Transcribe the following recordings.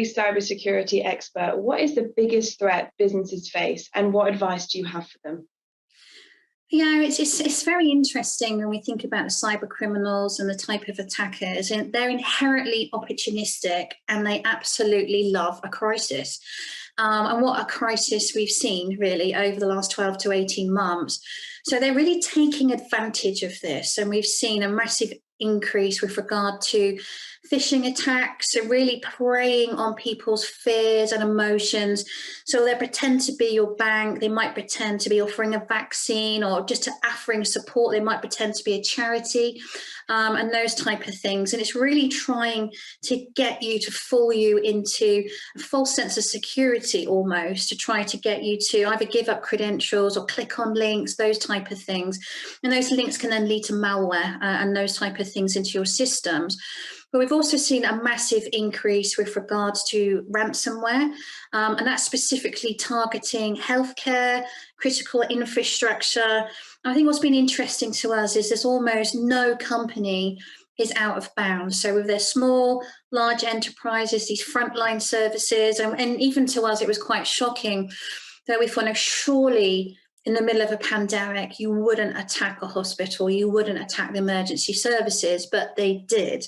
a cybersecurity expert, what is the biggest threat businesses face and what advice do you have for them? Yeah, it's very interesting when we think about the cyber criminals and the type of attackers. And they're inherently opportunistic and they absolutely love a crisis. And what a crisis we've seen really over the last 12 to 18 months. So they're really taking advantage of this. And we've seen a massive increase with regard to phishing attacks, so really preying on people's fears and emotions. So they pretend to be your bank, they might pretend to be offering a vaccine or just offering support, they might pretend to be a charity, and those type of things. And it's really trying to get you to fool you into a false sense of security almost, to try to get you to either give up credentials or click on links, those type of things. And those links can then lead to malware and those type of things into your systems. But we've also seen a massive increase with regards to ransomware, and that's specifically targeting healthcare, critical infrastructure. I think what's been interesting to us is there's almost no company is out of bounds. So with their small, large enterprises, these frontline services, and even to us, it was quite shocking that we thought, surely in the middle of a pandemic, you wouldn't attack a hospital, you wouldn't attack the emergency services, but they did,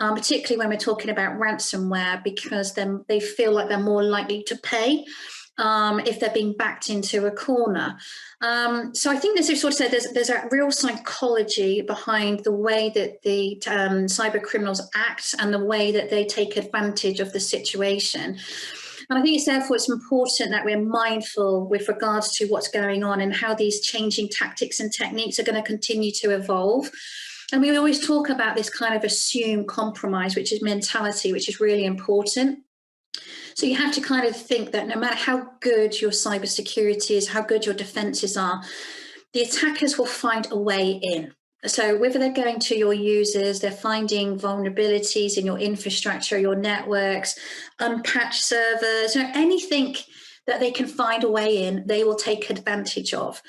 particularly when we're talking about ransomware, because then they feel like they're more likely to pay if they're being backed into a corner. So I think, as you sort of said, there's a real psychology behind the way that the cyber criminals act and the way that they take advantage of the situation. And I think it's important that we're mindful with regards to what's going on and how these changing tactics and techniques are going to continue to evolve. And we always talk about this kind of assume compromise, which is mentality, which is really important. So you have to kind of think that no matter how good your cybersecurity is, how good your defenses are, the attackers will find a way in. So whether they're going to your users, they're finding vulnerabilities in your infrastructure, your networks, unpatched servers, anything that they can find a way in, they will take advantage of.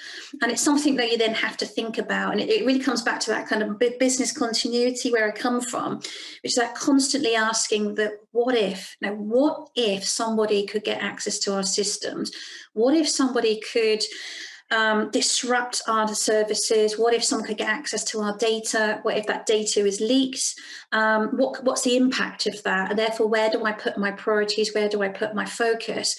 And it's something that you then have to think about. And it really comes back to that kind of business continuity where I come from, which is that constantly asking that what if? Now, what if somebody could get access to our systems? What if somebody could disrupt our services? What if someone could get access to our data? What if that data is leaked? What's the impact of that? And therefore, where do I put my priorities? Where do I put my focus?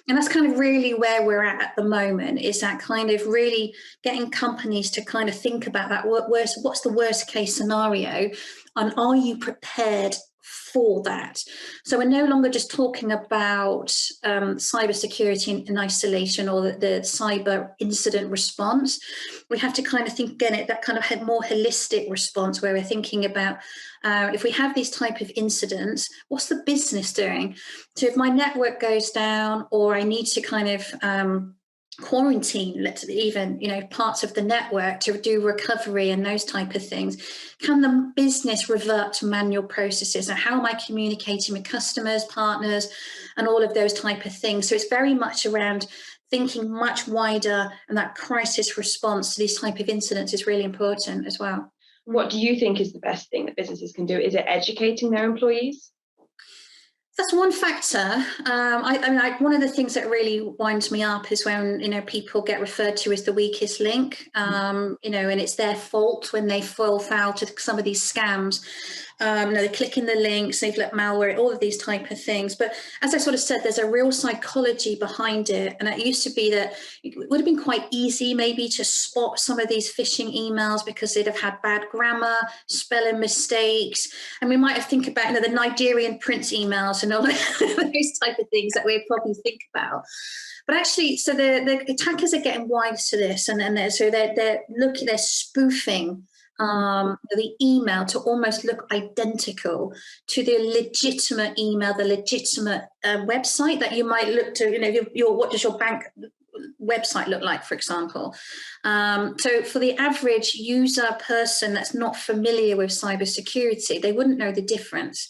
And that's kind of really where we're at the moment, is that kind of really getting companies to kind of think about that. What's the worst case scenario? And are you prepared for that? So we're no longer just talking about cybersecurity in isolation or the cyber incident response. We have to kind of think again at that kind of more holistic response where we're thinking about if we have these type of incidents, what's the business doing? So if my network goes down or I need to kind of quarantine, even parts of the network to do recovery and those type of things, can the business revert to manual processes? And how am I communicating with customers, partners, and all of those type of things? So it's very much around thinking much wider, and that crisis response to these type of incidents is really important as well. What do you think is the best thing that businesses can do? Is it educating their employees? That's one factor. One of the things that really winds me up is when people get referred to as the weakest link, and it's their fault when they fall foul to some of these scams. They click in the links, they've let malware, all of these type of things. But as I sort of said, there's a real psychology behind it. And it used to be that it would have been quite easy maybe to spot some of these phishing emails because they'd have had bad grammar, spelling mistakes. And we might have think about the Nigerian prince emails and all those type of things that we probably think about. But actually, so the attackers are getting wise to this, and then they're spoofing the email to almost look identical to the legitimate email, the legitimate website that you might look to. What does your bank website look like, for example? So for the average user person that's not familiar with cybersecurity, they wouldn't know the difference.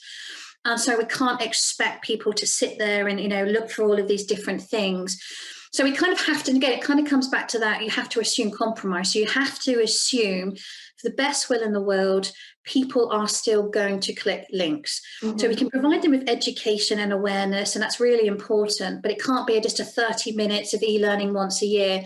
And so we can't expect people to sit there and, look for all of these different things. So we kind of have to, again, it kind of comes back to that. You have to assume compromise. So you have to assume, for the best will in the world, people are still going to click links. So we can provide them with education and awareness, and that's really important, but it can't be just a 30 minutes of e-learning once a year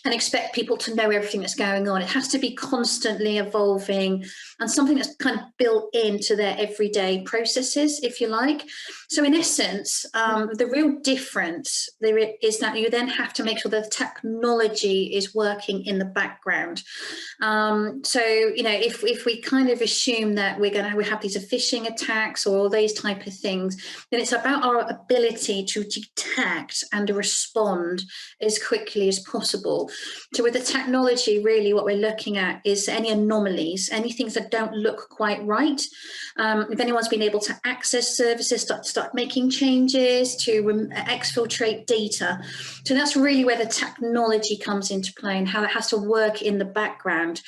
and expect people to know everything that's going on. It has to be constantly evolving and something that's kind of built into their everyday processes, if you like. So in essence, the real difference there is that you then have to make sure that the technology is working in the background. So, you know, if we kind of assume that we have these phishing attacks or all these type of things, then it's about our ability to detect and respond as quickly as possible. So with the technology, really what we're looking at is any anomalies, any things that don't look quite right. If anyone's been able to access services, start making changes to exfiltrate data. So that's really where the technology comes into play and how it has to work in the background.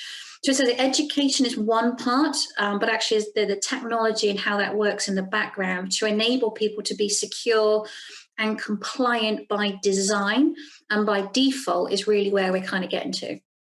So the education is one part, but actually the technology and how that works in the background to enable people to be secure and compliant by design and by default is really where we're kind of getting to.